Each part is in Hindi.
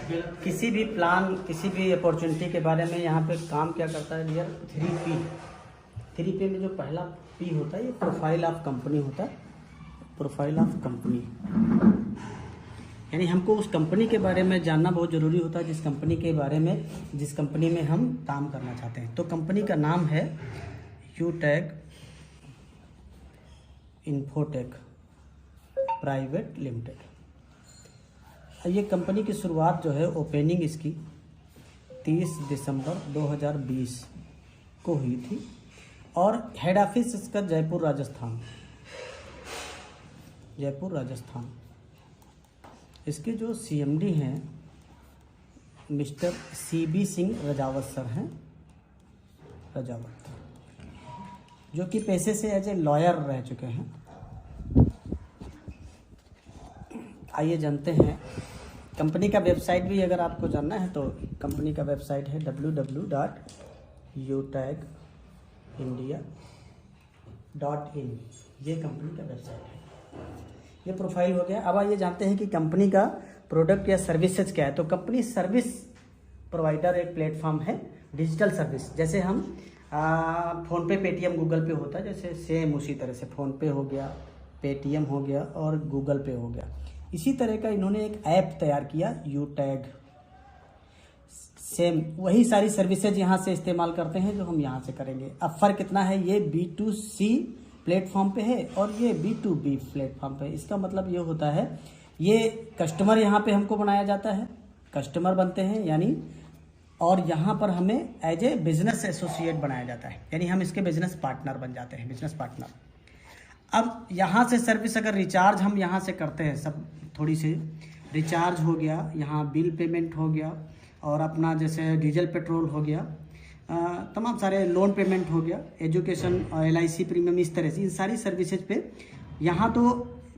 किसी भी प्लान, किसी भी अपॉर्चुनिटी के बारे में यहाँ पे काम क्या करता है डियर, 3P। 3P में जो पहला P होता है ये प्रोफाइल ऑफ कंपनी होता है। प्रोफाइल ऑफ कंपनी यानी हमको उस कंपनी के बारे में जानना बहुत ज़रूरी होता है, जिस कंपनी के बारे में, जिस कंपनी में हम काम करना चाहते हैं। तो कंपनी का नाम है यूटैग इन्फोटेक प्राइवेट लिमिटेड। ये कंपनी की शुरुआत जो है, ओपनिंग इसकी 30 दिसंबर 2020 को हुई थी और हेड ऑफिस इसका जयपुर राजस्थान, जयपुर राजस्थान। इसके जो CMD हैं mister CB Singh Rajawat sir हैं, रजावत, जो कि पेशे से एज ए लॉयर रह चुके हैं। आइए जानते हैं कंपनी का वेबसाइट भी अगर आपको जानना है तो कंपनी का वेबसाइट है www.utagindia.in। ये कंपनी का वेबसाइट है। ये प्रोफाइल हो गया। अब आइए जानते हैं कि कंपनी का प्रोडक्ट या सर्विसेज क्या है। तो कंपनी सर्विस प्रोवाइडर एक प्लेटफॉर्म है, डिजिटल सर्विस। जैसे हम फ़ोन पे, पेटीएम, गूगल पे होता है, जैसे सेम उसी तरह से फ़ोन पे हो गया, पेटीएम हो गया और गूगल पे हो गया। इसी तरह का इन्होंने एक ऐप तैयार किया यूटैग। सेम वही सारी सर्विसेज यहाँ से इस्तेमाल करते हैं जो हम यहाँ से करेंगे। अब फ़र्क कितना है, ये B2C प्लेटफॉर्म पे है और ये B2B प्लेटफॉर्म पे। इसका मतलब ये होता है, ये कस्टमर यहाँ पे हमको बनाया जाता है, कस्टमर बनते हैं यानी, और यहाँ पर हमें एज ए बिजनेस एसोसिएट बनाया जाता है, यानी हम इसके बिजनेस पार्टनर बन जाते हैं, बिजनेस पार्टनर। अब यहाँ से सर्विस अगर रिचार्ज हम यहाँ से करते हैं, सब थोड़ी सी रिचार्ज हो गया, यहाँ बिल पेमेंट हो गया और अपना जैसे डीजल पेट्रोल हो गया, तमाम सारे लोन पेमेंट हो गया, एजुकेशन, LIC प्रीमियम, इस तरह से इन सारी सर्विसेज पे यहाँ तो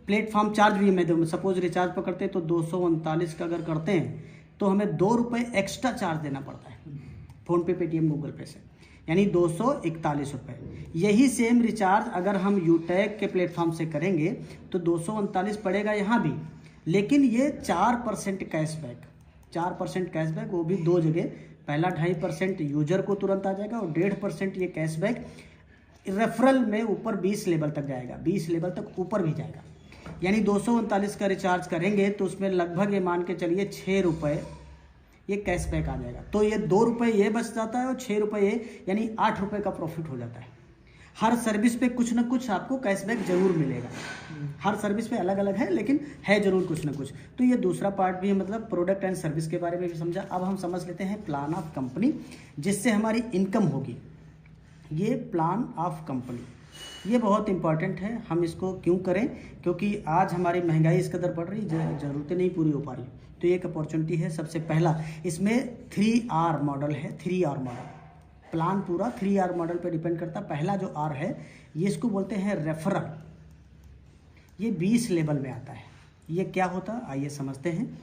प्लेटफॉर्म चार्ज भी हमें दो। सपोज रिचार्ज पकड़ते हैं तो 239 का अगर करते हैं तो हमें 2 रुपये एक्स्ट्रा चार्ज देना पड़ता है फ़ोन पे, पेटीएम, गूगल पे से, यानी 241 रुपये। यही सेम रिचार्ज अगर हम यूटैग के प्लेटफॉर्म से करेंगे तो 239 पड़ेगा यहाँ भी, लेकिन ये 4% कैशबैक, 4% कैशबैक, वो भी दो जगह। पहला 2.5% यूजर को तुरंत आ जाएगा और 1.5% ये कैशबैक रेफरल में ऊपर 20 लेवल तक जाएगा, 20 लेवल तक ऊपर भी जाएगा। यानी 239 का रिचार्ज करेंगे तो उसमें लगभग ये मान के चलिए 6 रुपये ये कैशबैक आ जाएगा। तो ये 2 रुपये ये बच जाता है और 6 रुपये ये, यानी 8 रुपये का प्रॉफिट हो जाता है। हर सर्विस पे कुछ ना कुछ आपको कैशबैक जरूर मिलेगा। हर सर्विस पे अलग अलग है लेकिन है जरूर कुछ ना कुछ। तो ये दूसरा पार्ट भी है, मतलब प्रोडक्ट एंड सर्विस के बारे में भी समझा। अब हम समझ लेते हैं प्लान ऑफ कंपनी, जिससे हमारी इनकम होगी। ये प्लान ऑफ कंपनी ये बहुत इंपॉर्टेंट है। हम इसको क्यों करें, क्योंकि आज हमारी महंगाई इस कदर बढ़ रही, ज़रूरतें नहीं पूरी हो पा रही। तो ये एक अपॉर्चुनिटी है। सबसे पहला इसमें 3R मॉडल है, 3R मॉडल। प्लान पूरा 3R मॉडल पे डिपेंड करता है। पहला जो R है ये इसको बोलते हैं रेफरल। ये 20 लेवल में आता है। ये क्या होता है आइए समझते हैं।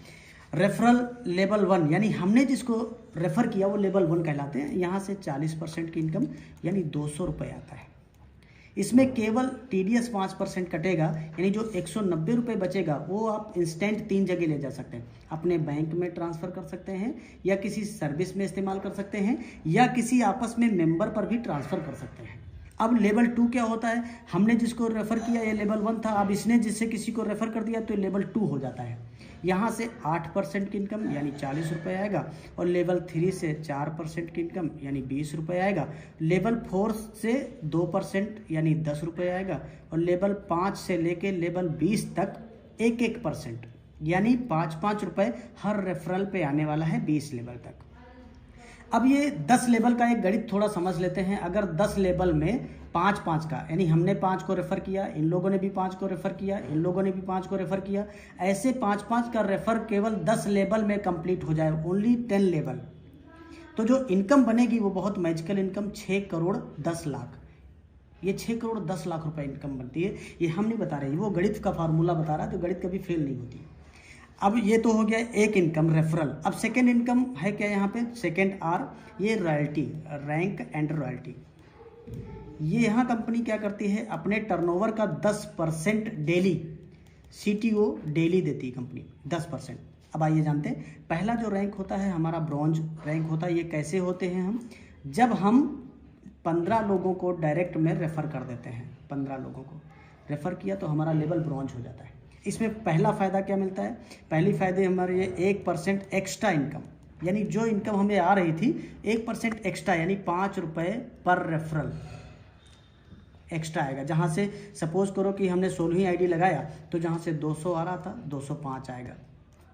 रेफरल लेवल 1 यानी हमने जिसको रेफर किया वो लेवल 1 कहलाते हैं। यहाँ से 40% की इनकम यानी 200 रुपये आता है। इसमें केवल TDS 5% कटेगा, यानी जो 190 रुपये बचेगा वो आप इंस्टेंट 3 जगह ले जा सकते हैं। अपने बैंक में ट्रांसफ़र कर सकते हैं, या किसी सर्विस में इस्तेमाल कर सकते हैं, या किसी आपस में मेंबर पर भी ट्रांसफ़र कर सकते हैं। अब लेवल 2 क्या होता है, हमने जिसको रेफ़र किया ये लेवल 1 था, अब इसने जिससे किसी को रेफ़र कर दिया तो लेवल 2 हो जाता है। यहाँ से 8% की इनकम यानी 40 रुपये आएगा, और लेवल 3 से 4% की इनकम यानी 20 रुपये आएगा। लेवल 4 से 2% यानी 10 रुपये आएगा, और लेवल 5 से लेके लेवल 20 तक 1% यानी 5 रुपये हर रेफरल पे आने वाला है 20 लेवल तक। अब ये 10 लेवल का एक गणित थोड़ा समझ लेते हैं। अगर 10 लेवल में 5 का, यानी हमने 5 को रेफ़र किया, इन लोगों ने भी 5 को रेफ़र किया, इन लोगों ने भी 5 को रेफ़र किया, ऐसे 5 का रेफ़र केवल 10 लेवल में कंप्लीट हो जाए, ओनली 10 लेवल, तो जो इनकम बनेगी वो बहुत मैजिकल इनकम 6 करोड़ 10 लाख। ये 6 करोड़ 10 लाख रुपए इनकम बनती है। ये हम नहीं बता रहे, वो गणित का फार्मूला बता रहा है, तो गणित कभी फेल नहीं होती। अब ये तो हो गया एक इनकम रेफरल। अब सेकेंड इनकम है क्या यहाँ पे, सेकेंड R, ये रॉयल्टी, रैंक एंड रॉयल्टी। ये यहाँ कंपनी क्या करती है, अपने टर्नओवर का 10% डेली, CTO डेली देती है कंपनी 10%। अब आइए जानते हैं, पहला जो रैंक होता है हमारा ब्रॉन्ज रैंक होता है। ये कैसे होते हैं हम, जब हम 15 लोगों को डायरेक्ट में रेफ़र कर देते हैं, 15 लोगों को रेफ़र किया तो हमारा लेवल ब्रॉन्ज हो जाता है। इसमें पहला फ़ायदा क्या मिलता है, पहली फ़ायदे हमारे ये 1% एक्स्ट्रा इनकम, यानी जो इनकम हमें आ रही थी 1% एक्स्ट्रा, यानी 5 रुपये पर रेफरल एक्स्ट्रा आएगा। जहाँ से सपोज करो कि हमने 16वीं आईडी लगाया तो जहाँ से 200 आ रहा था 205 आएगा,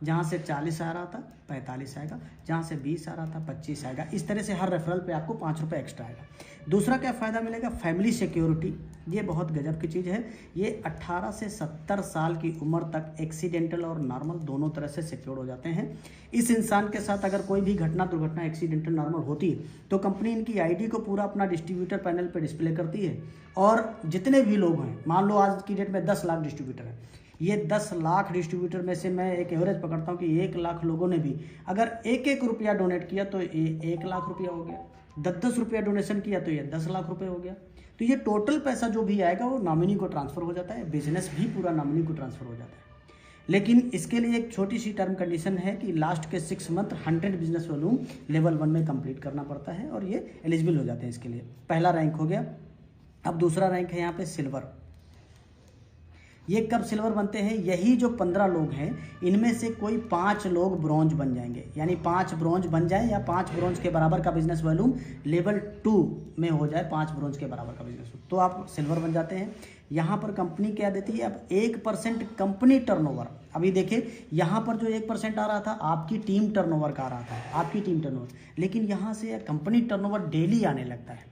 जहाँ से 40 आ रहा था 45 आएगा, जहाँ से 20 आ रहा था 25 आएगा। इस तरह से हर रेफरल पे आपको 5 रुपये एक्स्ट्रा आएगा। दूसरा क्या फ़ायदा मिलेगा, फैमिली सिक्योरिटी। ये बहुत गजब की चीज़ है। ये 18 से 70 साल की उम्र तक एक्सीडेंटल और नॉर्मल दोनों तरह से सिक्योर हो जाते हैं। इस इंसान के साथ अगर कोई भी घटना दुर्घटना एक्सीडेंटल नॉर्मल होती है तो कंपनी इनकी आईडी को पूरा अपना डिस्ट्रीब्यूटर पैनल पर डिस्प्ले करती है, और जितने भी लोग हैं, मान लो आज की डेट में 10 लाख डिस्ट्रीब्यूटर हैं, ये 10 लाख डिस्ट्रीब्यूटर में से मैं एक एवरेज पकड़ता हूँ कि 1 लाख लोगों ने भी अगर 1-1 रुपया डोनेट किया तो ये 1 लाख रुपया हो गया, 10-10 रुपया डोनेशन किया तो ये 10 लाख रुपये हो गया। तो ये टोटल पैसा जो भी आएगा वो नॉमिनी को ट्रांसफ़र हो जाता है, बिजनेस भी पूरा नॉमिनी को ट्रांसफ़र हो जाता है। लेकिन इसके लिए एक छोटी सी टर्म कंडीशन है कि लास्ट के 6 मंथ 100 बिजनेस वॉल्यूम लेवल 1 में कंप्लीट करना पड़ता है, और ये एलिजिबल हो जाते हैं इसके लिए। पहला रैंक हो गया। अब दूसरा रैंक है यहाँ पे सिल्वर। ये कब सिल्वर बनते हैं, यही जो 15 लोग हैं इनमें से कोई 5 लोग ब्रॉन्ज बन जाएंगे, यानी 5 ब्रॉन्ज बन जाए या 5 ब्रॉन्ज के बराबर का बिजनेस वॉल्यूम लेवल 2 में हो जाए, 5 ब्रॉन्ज के बराबर का बिजनेस तो आप सिल्वर बन जाते हैं। यहाँ पर कंपनी क्या देती है, अब 1% कंपनी टर्नओवर। अभी देखिए यहाँ पर जो 1% आ रहा था आपकी टीम टर्नओवर का आ रहा था, आपकी टीम टर्नओवर, लेकिन यहाँ से कंपनी टर्नओवर डेली आने लगता है।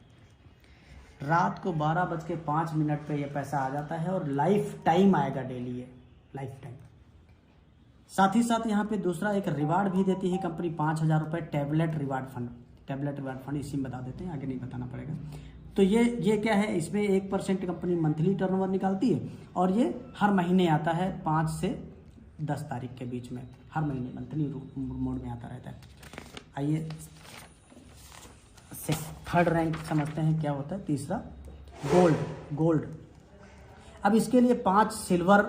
रात को 12:05 पे ये पैसा आ जाता है और लाइफ टाइम आएगा डेली, ये लाइफ टाइम। साथ ही साथ यहाँ पे दूसरा एक रिवार्ड भी देती है कंपनी, 5,000 रुपये tablet reward fund. Tablet reward fund इसी में बता देते हैं, आगे नहीं बताना पड़ेगा। तो ये क्या है, इसमें 1% कंपनी मंथली टर्नओवर निकालती है, और ये हर महीने आता है 5 से 10 तारीख के बीच में, हर महीने मंथली मोड में आता रहता है। आइए थर्ड रैंक समझते हैं क्या होता है। तीसरा गोल्ड। अब इसके लिए 5 सिल्वर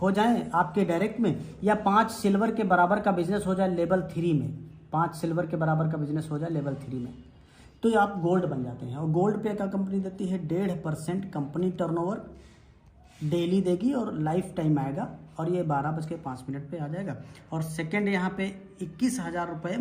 हो जाए आपके डायरेक्ट में, या 5 सिल्वर के बराबर का बिजनेस हो जाए लेवल 3 में, 5 सिल्वर के बराबर का बिजनेस हो जाए लेवल 3 में, तो आप गोल्ड बन जाते हैं। और गोल्ड पे का कंपनी देती है 1.5% कंपनी टर्नओवर डेली देगी, और लाइफ टाइम आएगा, और ये 12:05 पे आ जाएगा। और सेकेंड यहाँ पे 21,000 रुपये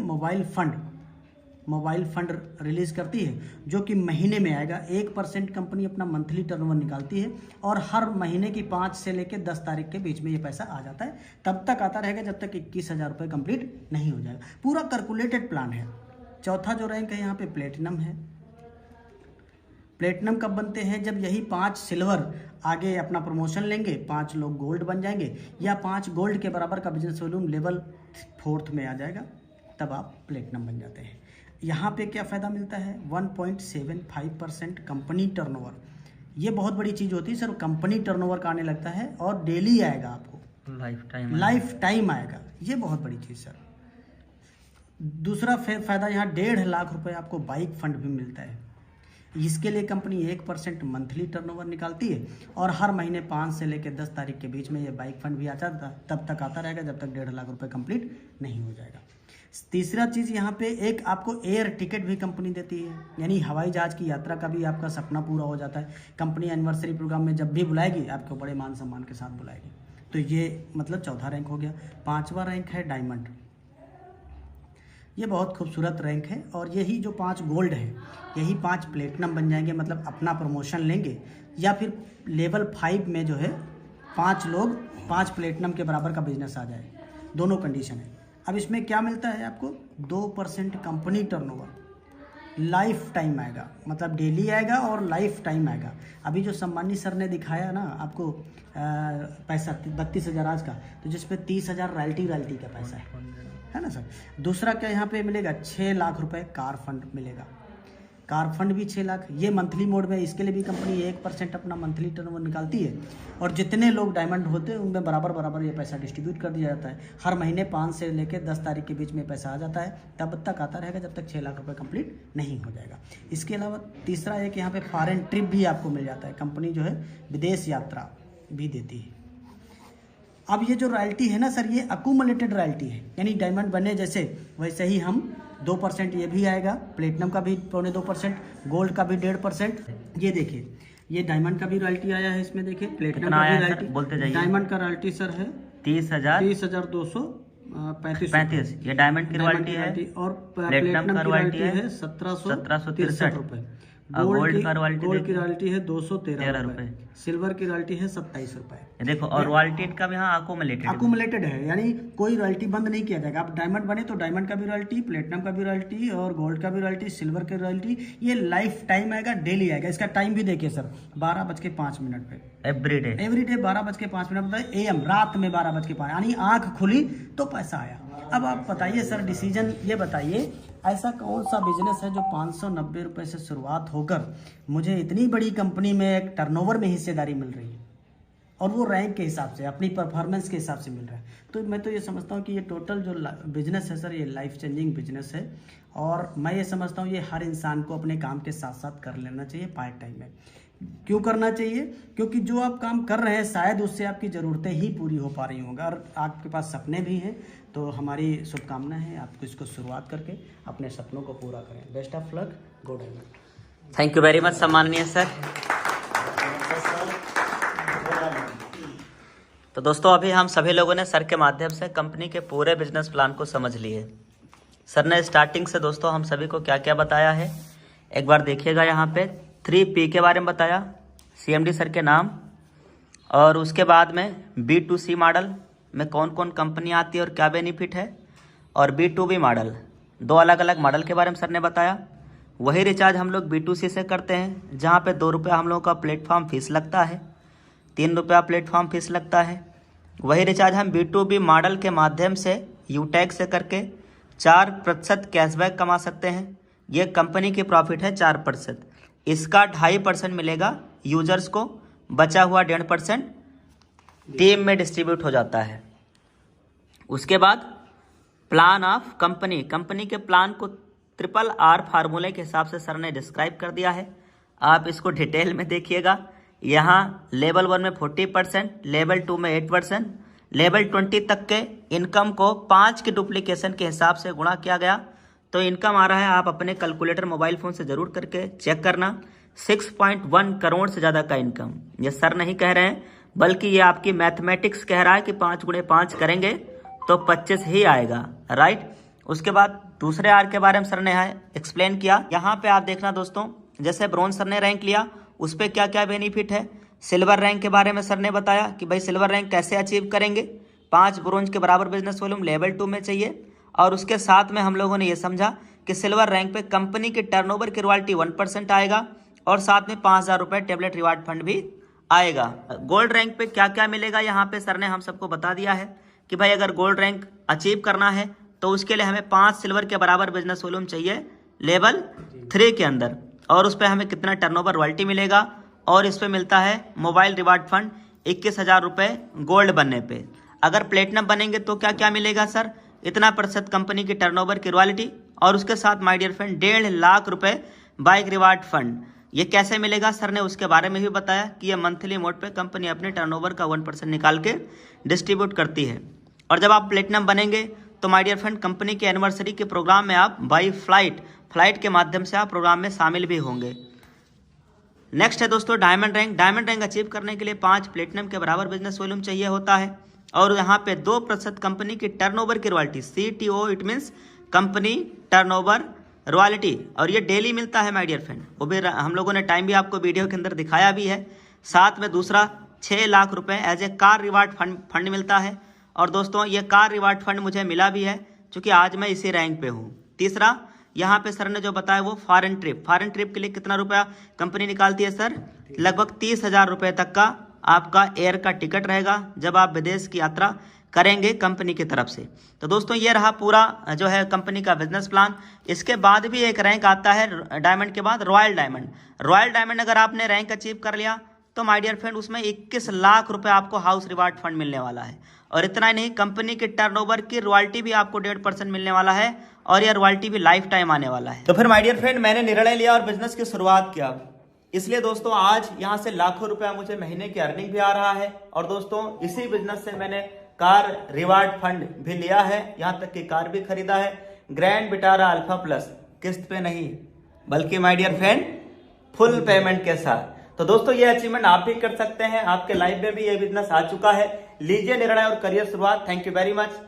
मोबाइल फंड रिलीज करती है, जो कि महीने में आएगा। 1% कंपनी अपना मंथली टर्नओवर निकालती है, और हर महीने की 5 से लेकर 10 तारीख के बीच में ये पैसा आ जाता है। तब तक आता रहेगा जब तक 21,000 रुपये कंप्लीट नहीं हो जाएगा। पूरा कैलकुलेटेड प्लान है। चौथा जो रैंक है यहाँ पे प्लेटिनम है। प्लेटिनम कब बनते हैं, जब यही 5 सिल्वर आगे अपना प्रमोशन लेंगे, 5 लोग गोल्ड बन जाएंगे, या 5 गोल्ड के बराबर का बिजनेस वॉल्यूम लेवल 4 में आ जाएगा, तब आप प्लेटिनम बन जाते हैं। यहाँ पे क्या फ़ायदा मिलता है, 1.75% कंपनी टर्नओवर। ये बहुत बड़ी चीज़ होती है सर, कंपनी टर्नओवर का आने लगता है, और डेली आएगा आपको, लाइफ टाइम आएगा। ये बहुत बड़ी चीज़ सर। दूसरा फ़ायदा यहाँ 1.5 लाख रुपए आपको बाइक फंड भी मिलता है। इसके लिए कंपनी 1% मंथली टर्नओवर निकालती है, और हर महीने 5 से लेकर 10 तारीख के बीच में ये बाइक फंड भी आता है, तब तक आता रहेगा जब तक 1.5 लाख रुपए कंप्लीट नहीं हो जाएगा। तीसरा चीज़ यहाँ पे एक आपको एयर टिकट भी कंपनी देती है, यानी हवाई जहाज की यात्रा का भी आपका सपना पूरा हो जाता है। कंपनी एनिवर्सरी प्रोग्राम में जब भी बुलाएगी आपको बड़े मान सम्मान के साथ बुलाएगी। तो ये मतलब चौथा रैंक हो गया। 5वां रैंक है डायमंड। ये बहुत खूबसूरत रैंक है, और यही जो 5 गोल्ड है यही 5 प्लेटिनम बन जाएंगे, मतलब अपना प्रमोशन लेंगे, या फिर लेवल 5 में जो है 5 लोग 5 प्लेटिनम के बराबर का बिजनेस आ जाए, दोनों कंडीशन है। अब इसमें क्या मिलता है आपको, 2% कंपनी टर्नओवर, लाइफ टाइम आएगा, मतलब डेली आएगा और लाइफ टाइम आएगा। अभी जो सम्मानी सर ने दिखाया ना आपको पैसा 32,000 आज का, तो जिसपे 30,000 रॉयल्टी का पैसा है ना सर। दूसरा क्या यहाँ पे मिलेगा, 6 लाख रुपए कार फंड मिलेगा। कार फंड भी 6 लाख, ये मंथली मोड में। इसके लिए भी कंपनी 1% अपना मंथली टर्नओवर निकालती है, और जितने लोग डायमंड होते हैं उनमें बराबर ये पैसा डिस्ट्रीब्यूट कर दिया जाता है। हर महीने 5 से लेकर 10 तारीख के बीच में पैसा आ जाता है, तब तक आता रहेगा जब तक 6 लाख रुपए कंप्लीट नहीं हो जाएगा। इसके अलावा तीसरा एक यहाँ पे फॉरेन ट्रिप भी आपको मिल जाता है, कंपनी जो है विदेश यात्रा भी देती है। अब ये जो रॉयल्टी है ना सर, ये अकुमुलेटेड रॉयल्टी है, यानी डायमंड बने जैसे वैसे ही हम 2% ये भी आएगा, प्लेटिनम का भी 2.25%, गोल्ड का भी 1.5%। ये देखिए ये डायमंड का भी रॉयल्टी आया है इसमें, देखिए प्लेटिनम का भी रॉयल्टी बोलते जाइए। डायमंड का रॉयल्टी सर है 30,235। ये डायमंड की रॉयल्टी है और प्लेटिनम की रॉयल्टी है 1763 रुपए। गोल्ड की रॉयल्टी है 213 रुपए। सिल्वर की रॉयल्टी है 27 रुपए। देखो, और रॉयल्टी का भी हाँ अकुमुलेटेड है, यानी कोई रॉयल्टी बंद नहीं किया जाएगा। आप डायमंड बने तो डायमंड का भी रॉयल्टी, प्लेटिनम का भी रॉयल्टी और गोल्ड का भी रॉयल्टी, सिल्वर की रॉयल्टी, ये लाइफ टाइम आएगा, डेली आएगा। इसका टाइम भी देखिए सर 12:05 पे एवरीडे 12:05 AM, रात में 12:05, यानी आंख खुली तो पैसा आया। अब आप बताइए सर, डिसीजन ये बताइए, ऐसा कौन सा बिजनेस है जो 590 रुपए से शुरुआत होकर मुझे इतनी बड़ी कंपनी में एक टर्नओवर में हिस्सेदारी मिल रही है, और वो रैंक के हिसाब से, अपनी परफॉर्मेंस के हिसाब से मिल रहा है। तो मैं तो ये समझता हूँ कि ये टोटल जो बिजनेस है सर, ये लाइफ चेंजिंग बिजनेस है, और मैं ये समझता हूँ ये हर इंसान को अपने काम के साथ साथ कर लेना चाहिए पार्ट टाइम में। क्यों करना चाहिए? क्योंकि जो आप काम कर रहे हैं शायद उससे आपकी ज़रूरतें ही पूरी हो पा रही होंगी, और आपके पास सपने भी हैं। तो हमारी शुभकामना है आपको इसको शुरुआत करके अपने सपनों को पूरा करें। Best of luck, go diamond. Thank you very much सम्माननीय सर। तो दोस्तों, अभी हम सभी लोगों ने सर के माध्यम से कंपनी के पूरे बिजनेस प्लान को समझ लिए। सर ने स्टार्टिंग से दोस्तों हम सभी को क्या क्या बताया है एक बार देखिएगा। यहाँ पे 3P के बारे में बताया, CMD सर के नाम, और उसके बाद में B2C मॉडल में कौन कौन कंपनी आती है और क्या बेनिफिट है, और B2B मॉडल, 2 अलग अलग मॉडल के बारे में सर ने बताया। वही रिचार्ज हम लोग B2C से करते हैं, जहाँ पे 2 रुपये हम लोगों का प्लेटफॉर्म फीस लगता है, 3 रुपया प्लेटफॉर्म फीस लगता है। वही रिचार्ज हम B2B मॉडल के माध्यम से यूटैग से करके 4% कैशबैक कमा सकते हैं। ये कंपनी की प्रॉफिट है 4%, इसका 2.5% मिलेगा यूजर्स को, बचा हुआ 1.5% टीम में डिस्ट्रीब्यूट हो जाता है। उसके बाद प्लान ऑफ कंपनी के प्लान को RRR फार्मूले के हिसाब से सर ने डिस्क्राइब कर दिया है। आप इसको डिटेल में देखिएगा। यहाँ लेवल 1 में 40%, लेवल 2 में 8%, लेवल 20 तक के इनकम को 5 के डुप्लीकेशन के हिसाब से गुणा किया गया तो इनकम आ रहा है, आप अपने कैलकुलेटर मोबाइल फोन से जरूर करके चेक करना, 6.1 करोड़ से ज़्यादा का इनकम। ये सर नहीं कह रहे हैं, बल्कि ये आपकी मैथमेटिक्स कह रहा है कि 5 गुणे 5 करेंगे तो 25 ही आएगा, राइट। उसके बाद दूसरे आर के बारे में सर ने एक्सप्लेन किया। यहाँ पे आप देखना दोस्तों, जैसे ब्रोंज सर ने रैंक लिया, उस पर क्या क्या बेनिफिट है। सिल्वर रैंक के बारे में सर ने बताया कि भाई सिल्वर रैंक कैसे अचीव करेंगे, 5 ब्रोंज के बराबर बिजनेस वॉल्यूम लेवल 2 में चाहिए। और उसके साथ में हम लोगों ने ये समझा कि सिल्वर रैंक पे कंपनी के टर्नओवर की रॉयल्टी 1% आएगा, और साथ में 5,000 रुपये टेबलेट रिवार्ड फंड भी आएगा। गोल्ड रैंक पे क्या क्या मिलेगा, यहाँ पे सर ने हम सबको बता दिया है कि भाई अगर गोल्ड रैंक अचीव करना है तो उसके लिए हमें 5 सिल्वर के बराबर बिजनेस वॉल्यूम चाहिए लेवल 3 के अंदर, और उस पर हमें कितना टर्नओवर रॉयल्टी मिलेगा, और इस पर मिलता है मोबाइल रिवार्ड फंड 21,000 रुपये गोल्ड बनने पे। अगर प्लेटिनम बनेंगे तो क्या क्या मिलेगा सर, इतना % कंपनी की टर्नओवर की रॉयल्टी, और उसके साथ माय डियर फ्रेंड 1.5 लाख रुपए बाइक रिवार्ड फंड। ये कैसे मिलेगा सर ने उसके बारे में भी बताया कि ये मंथली मोड पे कंपनी अपने टर्नओवर का 1% निकाल के डिस्ट्रीब्यूट करती है। और जब आप प्लेटिनम बनेंगे तो माय डियर फ्रेंड कंपनी के एनिवर्सरी के प्रोग्राम में आप बाई फ्लाइट के माध्यम से आप प्रोग्राम में शामिल भी होंगे। नेक्स्ट है दोस्तों diamond rank. Diamond rank achieve करने के लिए 5 प्लेटिनम के बराबर बिजनेस वॉल्यूम चाहिए होता है, और यहाँ पे 2% कंपनी की टर्नओवर की royalty, CTO it means company turnover royalty, और ये डेली मिलता है माय डियर फ्रेंड। वो भी हम लोगों ने टाइम भी आपको वीडियो के अंदर दिखाया भी है। साथ में दूसरा 6 लाख रुपए as a car reward fund मिलता है, और दोस्तों ये कार रिवार्ड फंड मुझे मिला भी है क्योंकि आज मैं इसी रैंक पे हूँ। तीसरा यहाँ पे सर ने जो बताया वो फॉरेन ट्रिप के लिए कितना रुपया कंपनी निकालती है सर, लगभग 30,000 रुपये तक का आपका एयर का टिकट रहेगा जब आप विदेश की यात्रा करेंगे कंपनी की तरफ से। तो दोस्तों ये रहा पूरा जो है कंपनी का बिजनेस प्लान। इसके बाद भी एक रैंक आता है डायमंड के बाद, रॉयल डायमंड अगर आपने रैंक अचीव कर लिया तो माय डियर फ्रेंड उसमें 21 लाख रुपए आपको हाउस रिवार्ड फंड मिलने वाला है। और इतना ही नहीं, कंपनी के टर्नओवर की रॉयल्टी भी आपको 1.5% मिलने वाला है, और यह रॉयल्टी भी लाइफ टाइम आने वाला है। तो फिर माय डियर फ्रेंड मैंने निर्णय लिया और बिजनेस की शुरुआत किया। इसलिए दोस्तों आज यहाँ से लाखों रुपया मुझे महीने की अर्निंग भी आ रहा है। और दोस्तों इसी बिजनेस से मैंने कार रिवार्ड फंड भी लिया है, यहाँ तक कि कार भी खरीदा है, ग्रैंड विटारा अल्फा प्लस, किस्त पे नहीं बल्कि my dear friend full payment के साथ। तो दोस्तों ये अचीवमेंट आप भी कर सकते हैं, आपके लाइफ में भी ये बिजनेस आ चुका है। लीजिए निर्णय और करिए शुरुआत। Thank you very much.